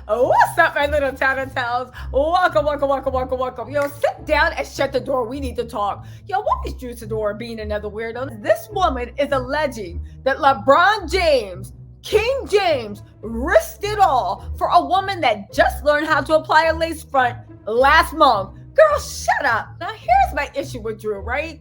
What's up, my little Tattle Tells? Welcome, welcome, welcome, welcome, welcome. Yo, sit down and shut the door. We need to talk. Yo, what is Drew Sidora being another weirdo? This woman is alleging that LeBron James, King James, risked it all for a woman that just learned how to apply a lace front last month. Girl, shut up. Now, here's my issue with Drew, right?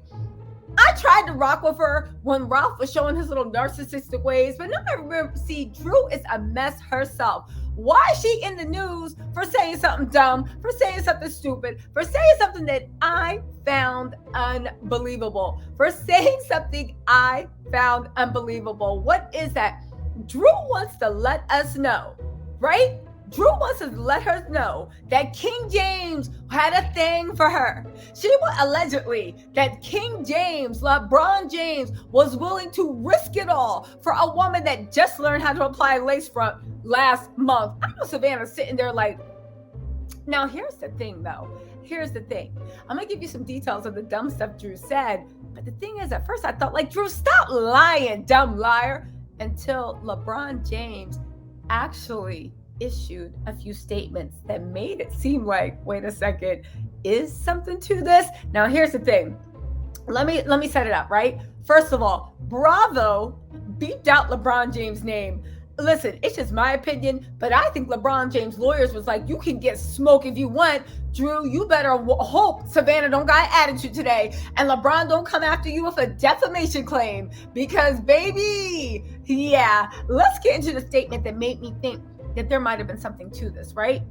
I tried to rock with her when Ralph was showing his little narcissistic ways, but now I remember, see, Drew is a mess herself. Why is she in the news for saying something dumb, for saying something stupid, for saying something that I found unbelievable, for saying something I found unbelievable? What is that? Drew wants to let us know, right? Drew wants to let her know that King James had a thing for her. She allegedly that King James, LeBron James, was willing to risk it all for a woman that just learned how to apply a lace front last month. I know Savannah sitting there like, now here's the thing though. Here's the thing. I'm going to give you some details of the dumb stuff Drew said. But the thing is, at first I thought like, Drew, stop lying, dumb liar. Until LeBron James actually issued a few statements that made it seem like, wait a second, is something to this? Now, here's the thing. Let me set it up, right? First of all, Bravo beeped out LeBron James' name. Listen, it's just my opinion, but I think LeBron James' lawyers was like, you can get smoke if you want. Drew, you better hope Savannah don't got attitude today and LeBron don't come after you with a defamation claim because, baby, yeah, let's get into the statement that made me think that there might have been something to this, right?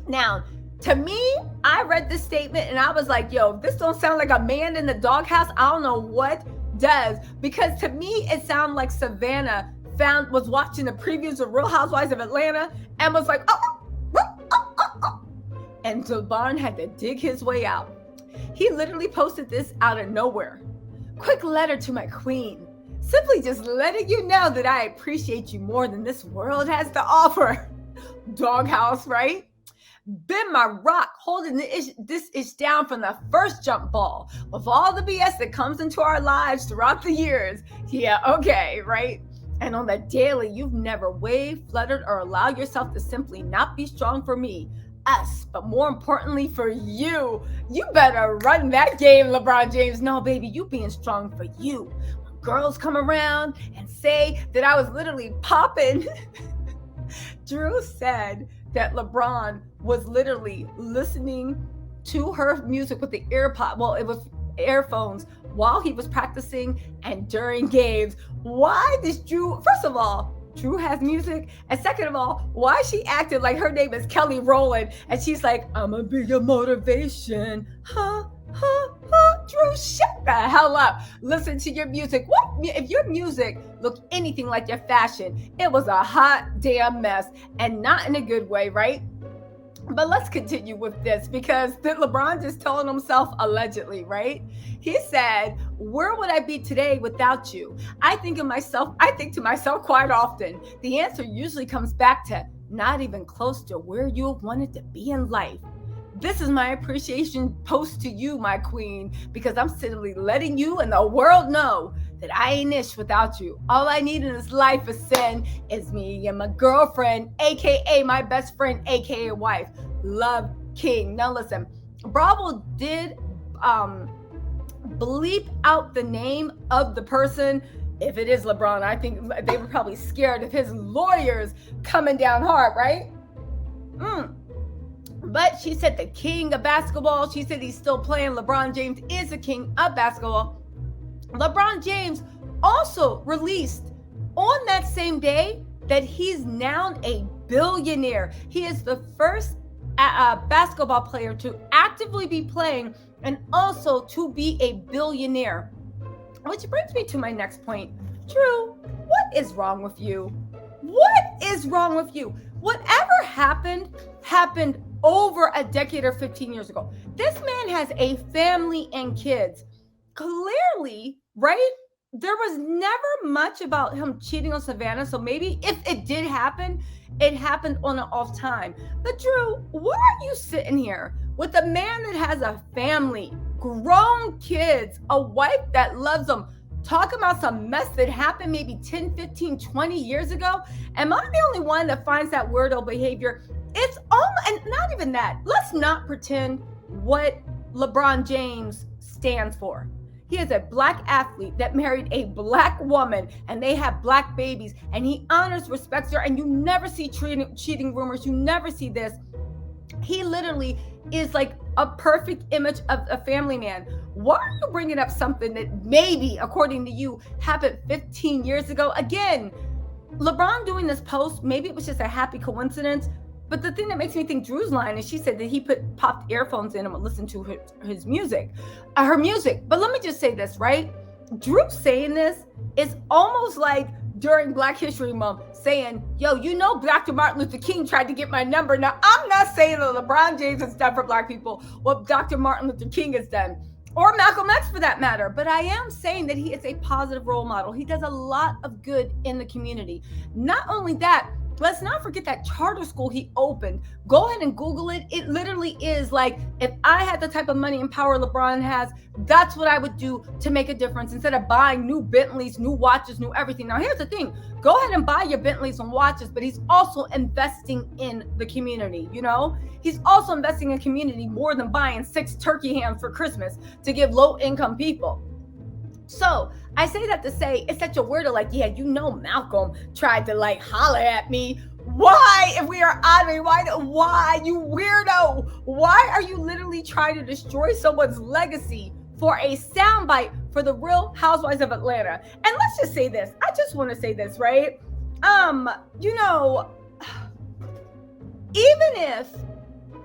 Now, to me, I read this statement and I was like, yo, this don't sound like a man in the doghouse. I don't know what does, because to me, it sounded like Savannah was watching the previews of Real Housewives of Atlanta and was like, and LeBron had to dig his way out. He literally posted this out of nowhere. Quick letter to my queen. Simply just letting you know that I appreciate you more than this world has to offer. Doghouse, right? Been my rock, holding this ish down from the first jump ball with all the BS that comes into our lives throughout the years. Yeah, okay, right? And on the daily, you've never waved, fluttered, or allowed yourself to simply not be strong for me, us, but more importantly for you. You better run that game, LeBron James. No, baby, you being strong for you. Girls come around and say that I was literally popping. Drew said that LeBron was literally listening to her music with the it was earphones while he was practicing and during games. Why does Drew, first of all, Drew has music, and second of all, why she acted like her name is Kelly Rowland and she's like, I'ma be your motivation, Drew, shut the hell up. Listen to your music. What if your music looked anything like your fashion? It was a hot damn mess, and not in a good way, right? But let's continue with this, because LeBron just telling himself allegedly, right? He said, where would I be today without you? I think to myself quite often. The answer usually comes back to not even close to where you wanted to be in life. This is my appreciation post to you, my queen, because I'm simply letting you and the world know that I ain't ish without you. All I need in this life is sin is me and my girlfriend, aka my best friend, aka wife. Love, King. Now listen, Bravo did bleep out the name of the person. If it is LeBron, I think they were probably scared of his lawyers coming down hard, right? But she said the king of basketball. She said he's still playing. LeBron James is the king of basketball. LeBron James also released on that same day that he's now a billionaire. He is the first basketball player to actively be playing and also to be a billionaire. Which brings me to my next point. Drew, what is wrong with you? What is wrong with you? Whatever happened over a decade or 15 years ago. This man has a family and kids. Clearly, right? There was never much about him cheating on Savannah. So maybe if it did happen, it happened on an off time. But Drew, why are you sitting here with a man that has a family, grown kids, a wife that loves him, talking about some mess that happened maybe 10, 15, 20 years ago? Am I the only one that finds that weirdo behavior It's all, and not even that. Let's not pretend what LeBron James stands for. He is a black athlete that married a black woman and they have black babies, and he honors, respects her, and you never see cheating rumors. You never see this. He literally is like a perfect image of a family man. Why are you bringing up something that maybe, according to you, happened 15 years ago? Again, LeBron doing this post, maybe it was just a happy coincidence. But the thing that makes me think Drew's lying is she said that he popped earphones in and would listen to her music. But let me just say this, right? Drew saying this is almost like during Black History Month saying, yo, you know Dr. Martin Luther King tried to get my number. Now, I'm not saying that LeBron James has done for black people what Dr. Martin Luther King has done, or Malcolm X for that matter, but I am saying that he is a positive role model. He does a lot of good in the community. Not only that, let's not forget that charter school he opened. Go ahead and Google it. It literally is like, if I had the type of money and power LeBron has, that's what I would do to make a difference instead of buying new Bentleys, new watches, new everything. Now, here's the thing. Go ahead and buy your Bentleys and watches, but he's also investing in the community, you know? He's also investing in community more than buying 6 turkey hams for Christmas to give low-income people. So I say that to say it's such a weirdo, like, yeah, you know, Malcolm tried to like holler at me. Why, if we are honoring, why, you weirdo? Why are you literally trying to destroy someone's legacy for a soundbite for the Real Housewives of Atlanta? And let's just say this. I just want to say this, right? You know, even if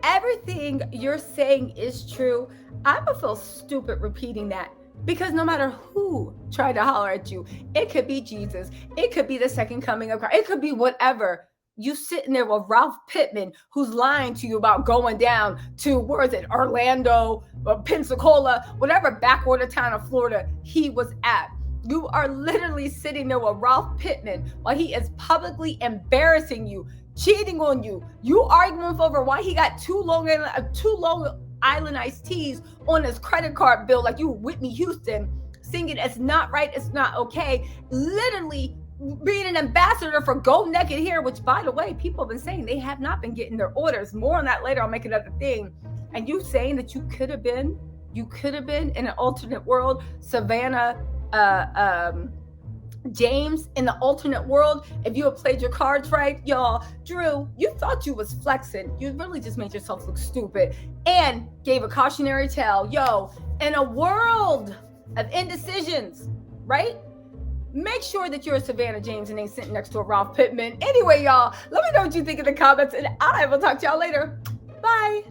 everything you're saying is true, I would feel stupid repeating that. Because no matter who tried to holler at you, it could be Jesus, it could be the second coming of Christ, it could be whatever. You sitting there with Ralph Pittman, who's lying to you about going down to, where is it, Orlando, or Pensacola, whatever backwater town of Florida he was at. You are literally sitting there with Ralph Pittman while he is publicly embarrassing you, cheating on you. You arguing over why he got two Long Island iced teas on his credit card bill, like you Whitney Houston, singing "It's not right, it's not okay," literally being an ambassador for Go Naked Hair, which, by the way, people have been saying they have not been getting their orders. More on that later. I'll make another thing. And you saying that you could have been in an alternate world, Savannah James in the alternate world, if you had played your cards right. Y'all, Drew, you thought you was flexing. You really just made yourself look stupid and gave a cautionary tale. Yo, in a world of indecisions, right? Make sure that you're a Savannah James and ain't sitting next to a Ralph Pittman. Anyway, y'all, let me know what you think in the comments, and I will talk to y'all later. Bye.